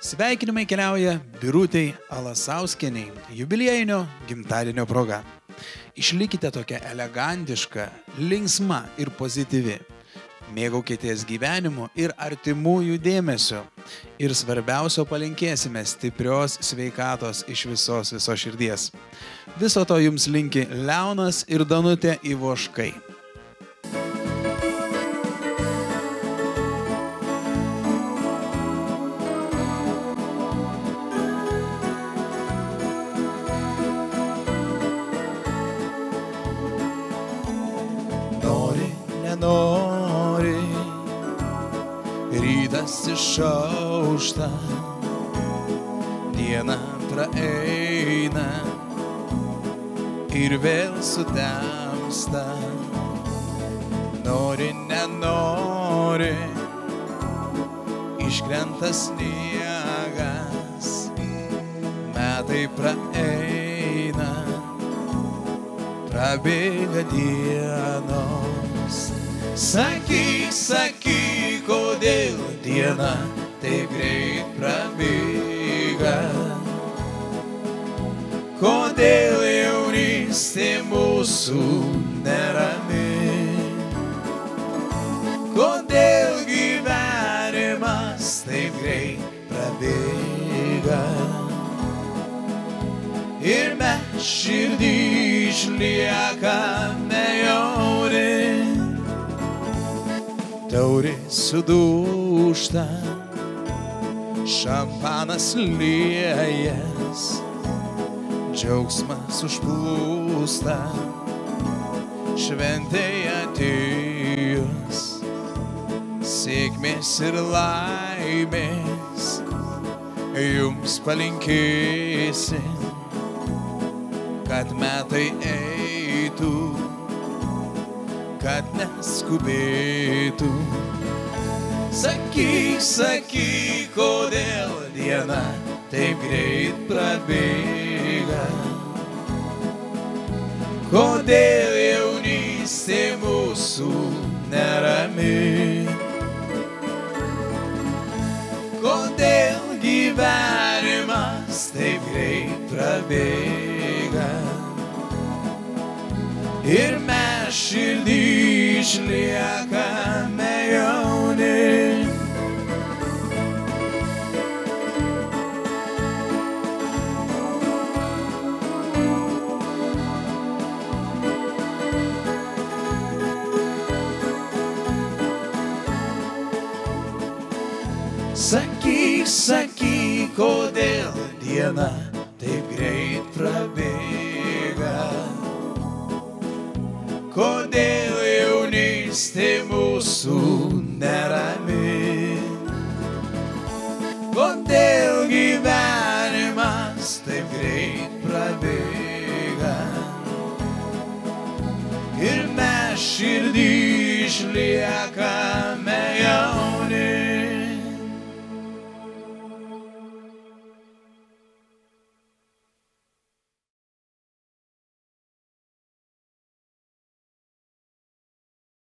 Sveikinimai keliauja Birutei Alasauskienei jubiliejinio gimtadienio proga. Išlikite tokia elegantiška, linksma ir pozityvi. Mėgaukitės gyvenimu ir artimųjų dėmesio. Ir svarbiausio palinkėsime stiprios sveikatos iš visos širdies. Viso to jums linki Leonas ir Danutė Ivoškai. Nenori, rytas išaušta, diena praeina ir vėl sutemsta. Nori, nenori, iškrenta sniegas, metai praeina, prabėga dienos. Sakyk, sakyk, kodėl diena taip greit prabėga, kodėl jaunystė mūsų nerami, kodėl gyvenimas taip greit prabėga ir mes širdį išliekame jauni. Taurė sudūžta, šampanas liejas, džiaugsmas užplūsta, šventėj atėjus, sėkmės ir laimės jums palinkėsim, kad metai eitų, kad neskubėtų. Sakyk, sakyk, kodėl diena taip greit prabėga, kodėl jaunystė mūsų nerami, kodėl gyvenimas taip greit prabėga ir mes širdį išliekame jauni. Sakyk, sakyk, kodėl diena taip greit prabėga, kodėl jaunystė mūsų nerami, kodėl gyvenimas taip greit prabėga ir mes širdį išliekame